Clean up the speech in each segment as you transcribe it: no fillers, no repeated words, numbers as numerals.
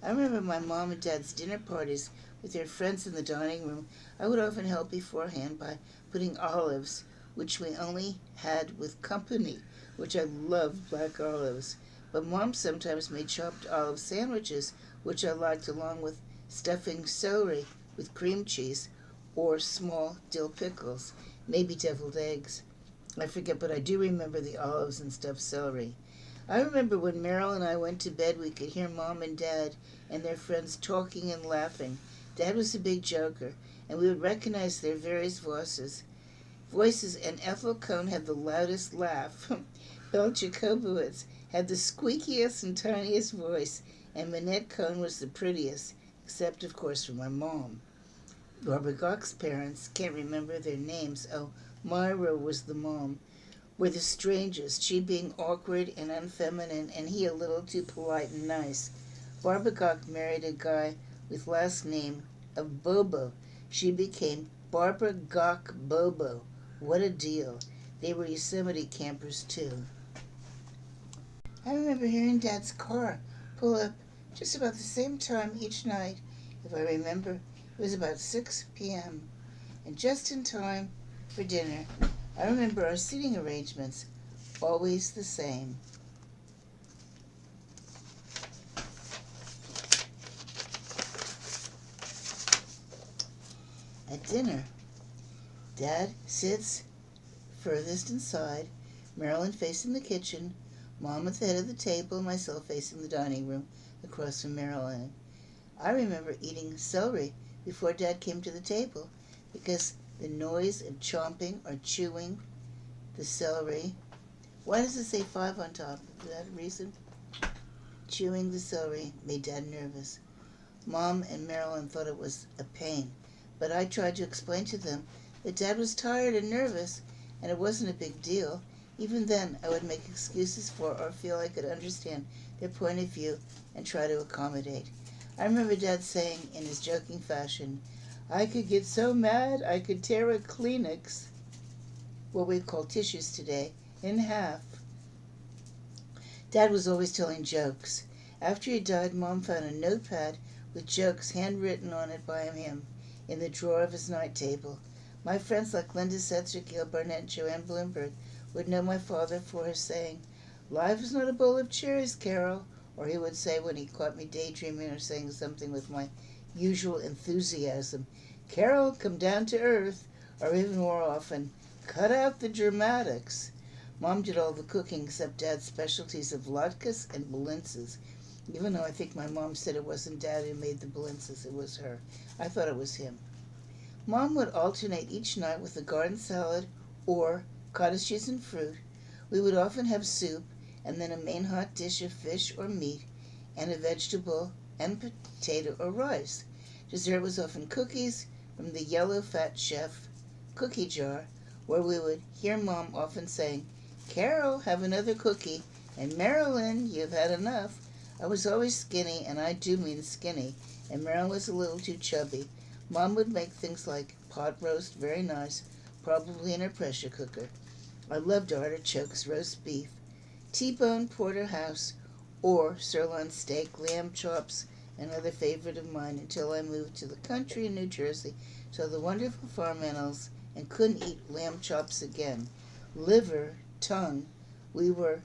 I remember my mom and dad's dinner parties with their friends in the dining room. I would often help beforehand by putting olives, which we only had with company, which I loved black olives. But mom sometimes made chopped olive sandwiches, which I liked, along with stuffing celery with cream cheese or small dill pickles, maybe deviled eggs. I forget, but I do remember the olives and stuffed celery. I remember when Meryl and I went to bed, we could hear Mom and Dad and their friends talking and laughing. Dad was a big joker, and we would recognize their various voices, and Ethel Cohn had the loudest laugh. Bill Jacobowitz had the squeakiest and tiniest voice, and Minette Cohn was the prettiest, except, of course, for my mom. Barbara Goch's parents, can't remember their names. Oh, Myra was the mom, were the strangest, she being awkward and unfeminine, and he a little too polite and nice. Barbara Goch married a guy with last name of Bobo. She became Barbara Goch Bobo. What a deal. They were Yosemite campers, too. I remember hearing Dad's car pull up just about the same time each night. If I remember, it was about 6 p.m. and just in time for dinner. I remember our seating arrangements, always the same. At dinner, Dad sits furthest inside, Marilyn facing the kitchen, Mom at the head of the table, and myself facing the dining room across from Marilyn. I remember eating celery before Dad came to the table because the noise of chomping or chewing the celery. Why does it say 5 on top? For that reason? Chewing the celery made Dad nervous. Mom and Marilyn thought it was a pain, but I tried to explain to them that Dad was tired and nervous, and it wasn't a big deal. Even then, I would make excuses for or feel I could understand their point of view and try to accommodate. I remember Dad saying in his joking fashion, I could get so mad I could tear a Kleenex, what we call tissues today, in half. Dad was always telling jokes. After he died, Mom found a notepad with jokes handwritten on it by him in the drawer of his night table. My friends like Linda Setzer, Gail Barnett, and Joanne Bloomberg would know my father for his saying, Life is not a bowl of cherries, Carol, or he would say when he caught me daydreaming or saying something with my usual enthusiasm, Carol, come down to earth, or even more often, cut out the dramatics. Mom did all the cooking except Dad's specialties of latkes and balinces, even though I think my mom said it wasn't Dad who made the balinces, it was her. I thought it was him. Mom would alternate each night with a garden salad or cottage cheese and fruit. We would often have soup and then a main hot dish of fish or meat and a vegetable and potato or rice. Dessert was often cookies from the yellow fat chef cookie jar, where we would hear Mom often saying, Carol, have another cookie, and Marilyn, you've had enough. I was always skinny, and I do mean skinny, and Marilyn was a little too chubby. Mom would make things like pot roast, very nice, probably in her pressure cooker. I loved artichokes, roast beef, T-bone porterhouse, or sirloin steak, lamb chops, another favorite of mine until I moved to the country in New Jersey, saw the wonderful farm animals, and couldn't eat lamb chops again. Liver, tongue, we were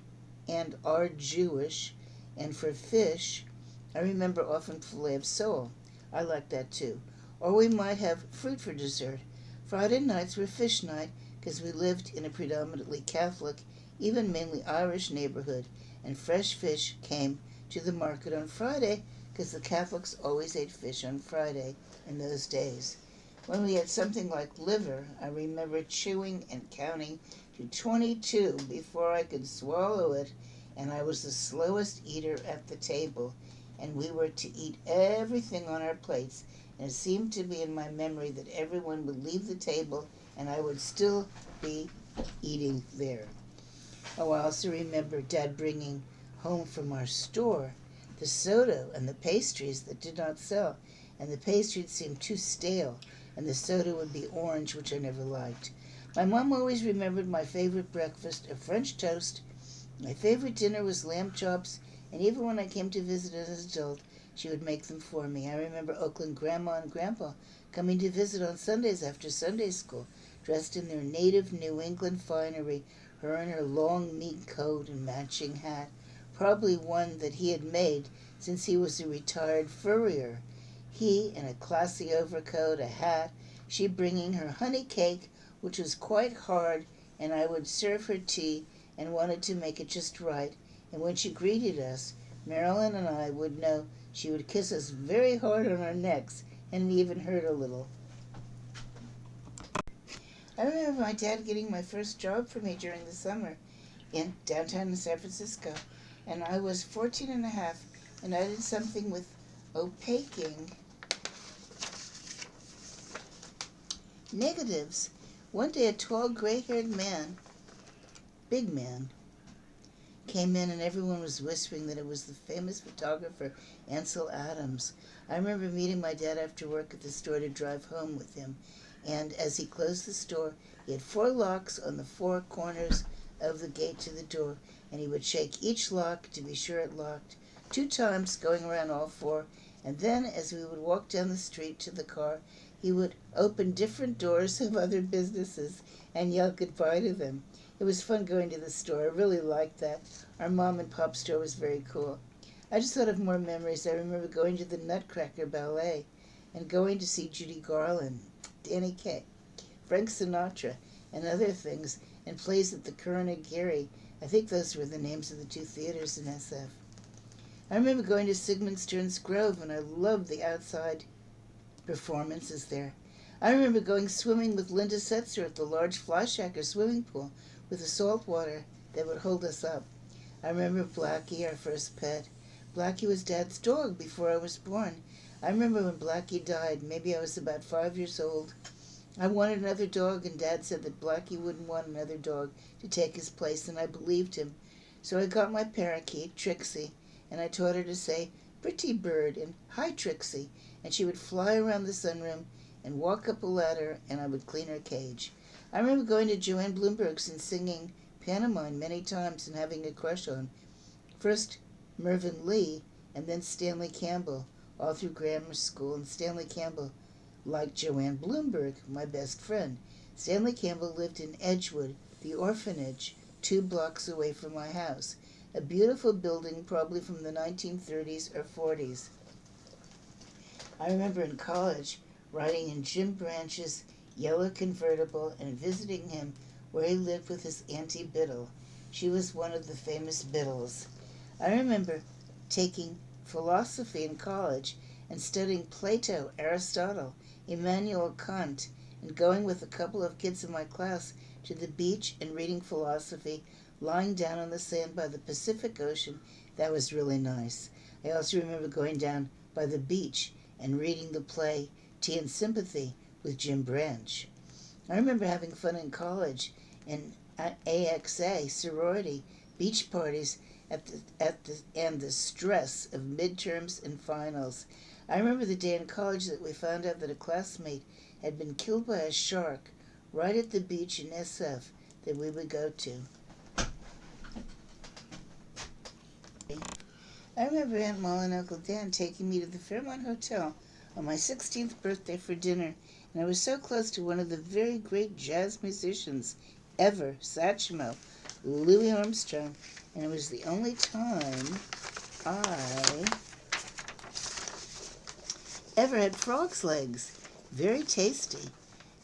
and are Jewish, and for fish, I remember often filet of sole. I like that too. Or we might have fruit for dessert. Friday nights were fish night because we lived in a predominantly Catholic, even mainly Irish neighborhood, and fresh fish came to the market on Friday because the Catholics always ate fish on Friday in those days. When we had something like liver, I remember chewing and counting to 22 before I could swallow it, and I was the slowest eater at the table, and we were to eat everything on our plates, and it seemed to be in my memory that everyone would leave the table and I would still be eating there. Oh, I also remember Dad bringing home from our store the soda and the pastries that did not sell, and the pastries seemed too stale, and the soda would be orange, which I never liked. My mom always remembered my favorite breakfast of French toast. My favorite dinner was lamb chops, and even when I came to visit as an adult, she would make them for me. I remember Oakland Grandma and Grandpa coming to visit on Sundays after Sunday school, dressed in their native New England finery, her in her long neat coat and matching hat, probably one that he had made since he was a retired furrier. He in a classy overcoat, a hat, she bringing her honey cake, which was quite hard, and I would serve her tea and wanted to make it just right, and when she greeted us, Marilyn and I would know she would kiss us very hard on our necks, and it even hurt a little. I remember my dad getting my first job for me during the summer in downtown San Francisco, and I was 14 and a half, and I did something with opaquing negatives. One day a tall gray-haired man, big man, came in and everyone was whispering that it was the famous photographer Ansel Adams. I remember meeting my dad after work at the store to drive home with him, and as he closed the store, he had 4 locks on the 4 corners of the gate to the door, and he would shake each lock to be sure it locked 2 times, going around all 4, and then as we would walk down the street to the car, he would open different doors of other businesses and yell goodbye to them. It was fun going to the store. I really liked that. Our mom and pop store was very cool. I just thought of more memories. I remember going to the Nutcracker Ballet and going to see Judy Garland, Danny Kaye, Frank Sinatra, and other things, and plays at the Current. I think those were the names of the 2 theaters in SF. I remember going to Sigmund Stern's Grove, and I loved the outside performances there. I remember going swimming with Linda Setzer at the large Flyshacker swimming pool with the salt water that would hold us up. I remember Blackie, our first pet. Blackie was Dad's dog before I was born. I remember when Blackie died, maybe I was about 5 years old. I wanted another dog, and Dad said that Blackie wouldn't want another dog to take his place, and I believed him. So I got my parakeet, Trixie, and I taught her to say, "Pretty bird," and "Hi, Trixie," and she would fly around the sunroom and walk up a ladder, and I would clean her cage. I remember going to Joanne Bloomberg's and singing pantomime many times and having a crush on first Mervyn Lee and then Stanley Campbell, all through grammar school, and Stanley Campbell liked Joanne Bloomberg, my best friend. Stanley Campbell lived in Edgewood, the orphanage, 2 blocks away from my house, a beautiful building probably from the 1930s or 40s. I remember in college riding in Jim Branch's yellow convertible and visiting him where he lived with his Auntie Biddle. She was one of the famous Biddles. I remember taking philosophy in college and studying Plato, Aristotle, Immanuel Kant, and going with a couple of kids in my class to the beach and reading philosophy, lying down on the sand by the Pacific Ocean. That was really nice. I also remember going down by the beach and reading the play Tea and Sympathy with Jim Branch. I remember having fun in college in AXA, sorority, beach parties, and the stress of midterms and finals. I remember the day in college that we found out that a classmate had been killed by a shark right at the beach in SF that we would go to. I remember Aunt Molly and Uncle Dan taking me to the Fairmont Hotel on my 16th birthday for dinner, and I was so close to one of the very great jazz musicians ever, Satchmo, Louis Armstrong, and it was the only time I ever had frog's legs. Very tasty,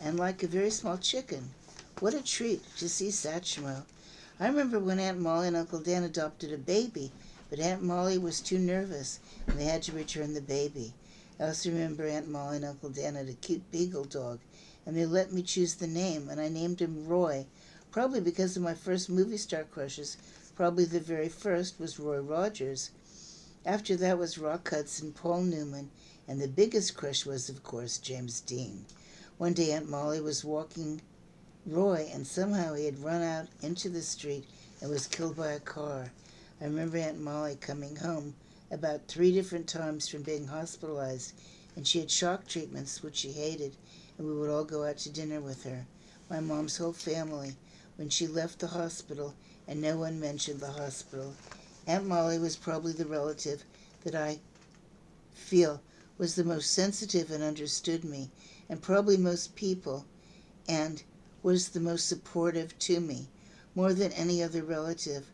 and like a very small chicken. What a treat to see Satchmo. I remember when Aunt Molly and Uncle Dan adopted a baby, but Aunt Molly was too nervous, and they had to return the baby. I also remember Aunt Molly and Uncle Dan had a cute beagle dog, and they let me choose the name, and I named him Roy, probably because of my first movie star crushes. Probably the very first was Roy Rogers. After that was Rock Hudson, Paul Newman, and the biggest crush was, of course, James Dean. One day Aunt Molly was walking Roy, and somehow he had run out into the street and was killed by a car. I remember Aunt Molly coming home about 3 different times from being hospitalized, and she had shock treatments, which she hated, and we would all go out to dinner with her, my mom's whole family, when she left the hospital, and no one mentioned the hospital. Aunt Molly was probably the relative that I feel was the most sensitive and understood me, and probably most people, and was the most supportive to me, more than any other relative.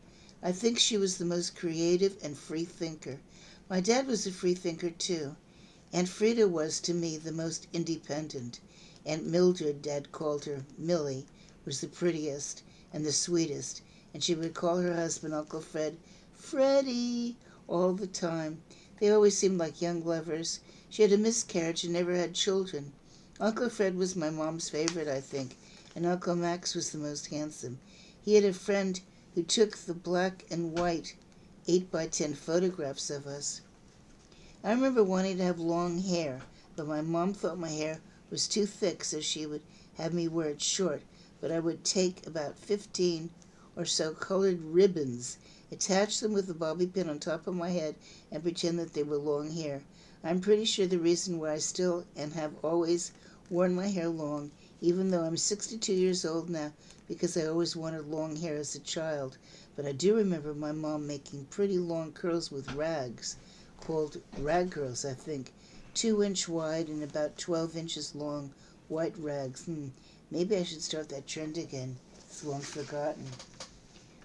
I think she was the most creative and free thinker. My dad was a free thinker too. Aunt Frida was, to me, the most independent. Aunt Mildred, Dad called her Millie, was the prettiest and the sweetest, and she would call her husband, Uncle Fred, Freddie, all the time. They always seemed like young lovers. She had a miscarriage and never had children. Uncle Fred was my mom's favorite, I think, and Uncle Max was the most handsome. He had a friend who took the black and white 8x10 photographs of us. I remember wanting to have long hair, but my mom thought my hair was too thick, so she would have me wear it short, but I would take about 15 or so colored ribbons, attach them with a bobby pin on top of my head, and pretend that they were long hair. I'm pretty sure the reason why I still and have always worn my hair long, even though I'm 62 years old now, because I always wanted long hair as a child. But I do remember my mom making pretty long curls with rags, called rag curls, I think, 2-inch wide and about 12 inches long, white rags. Maybe I should start that trend again. It's long forgotten.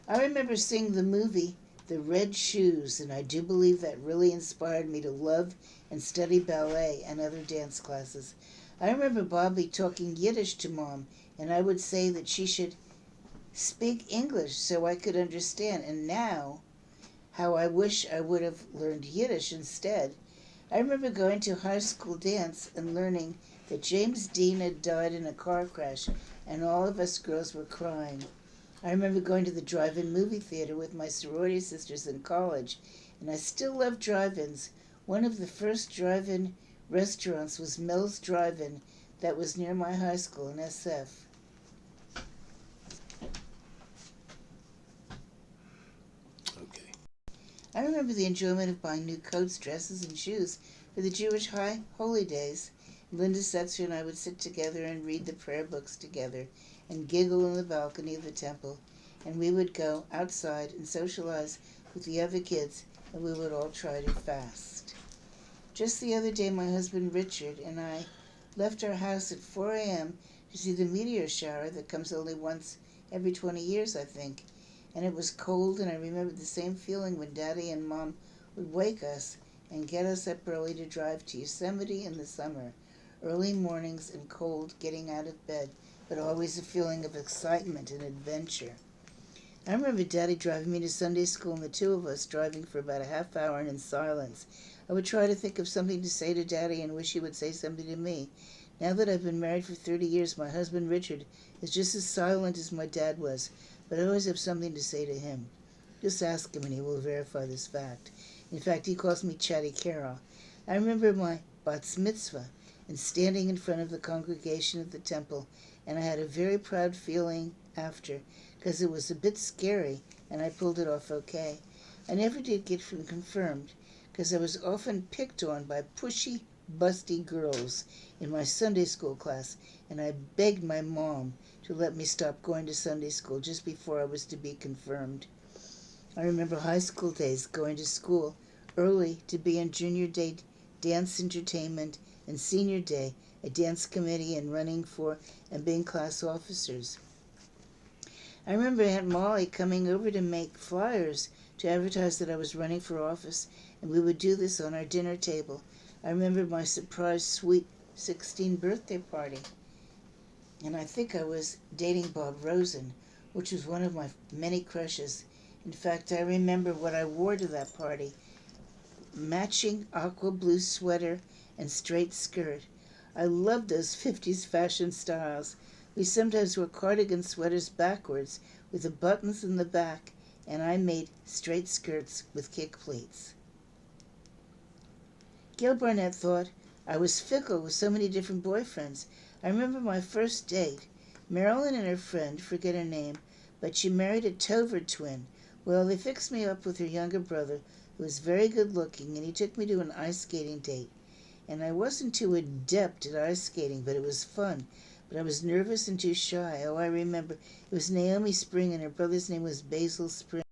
I remember seeing the movie The Red Shoes, and I do believe that really inspired me to love and study ballet and other dance classes. I remember Bobby talking Yiddish to Mom, and I would say that she should speak English so I could understand, and now, how I wish I would have learned Yiddish instead. I remember going to high school dance and learning that James Dean had died in a car crash, and all of us girls were crying. I remember going to the drive-in movie theater with my sorority sisters in college, and I still love drive-ins. One of the first drive-in restaurants was Mel's Drive-In that was near my high school in SF. Okay. I remember the enjoyment of buying new coats, dresses, and shoes for the Jewish high holy days. Linda Setzer and I would sit together and read the prayer books together and giggle in the balcony of the temple, and we would go outside and socialize with the other kids, and we would all try to fast. Just the other day, my husband Richard and I left our house at 4 a.m. to see the meteor shower that comes only once every 20 years, I think. And it was cold, and I remember the same feeling when Daddy and Mom would wake us and get us up early to drive to Yosemite in the summer. Early mornings and cold getting out of bed, but always a feeling of excitement and adventure. I remember Daddy driving me to Sunday school and the two of us driving for about a half hour in silence. I would try to think of something to say to Daddy and wish he would say something to me. Now that I've been married for 30 years, my husband Richard is just as silent as my dad was, but I always have something to say to him. Just ask him and he will verify this fact. In fact, he calls me Chatty Carol. I remember my bat mitzvah and standing in front of the congregation at the temple, and I had a very proud feeling after, because it was a bit scary, and I pulled it off okay. I never did get confirmed, because I was often picked on by pushy, busty girls in my Sunday school class, and I begged my mom to let me stop going to Sunday school just before I was to be confirmed. I remember high school days, going to school early to be in junior day dance entertainment, and senior day a dance committee, and running for and being class officers. I remember Aunt Molly coming over to make flyers to advertise that I was running for office, and we would do this on our dinner table. I remember my surprise sweet 16 birthday party, and I think I was dating Bob Rosen, which was one of my many crushes. In fact, I remember what I wore to that party: matching aqua blue sweater and straight skirt. I loved those 50s fashion styles. We sometimes wore cardigan sweaters backwards with the buttons in the back, and I made straight skirts with kick pleats. Gil Barnett thought I was fickle with so many different boyfriends. I remember my first date. Marilyn and her friend, forget her name, but she married a Tover twin. Well, they fixed me up with her younger brother, who was very good looking, and he took me to an ice skating date. And I wasn't too adept at ice skating, but it was fun. But I was nervous and too shy. Oh, I remember. It was Naomi Spring, and her brother's name was Basil Spring.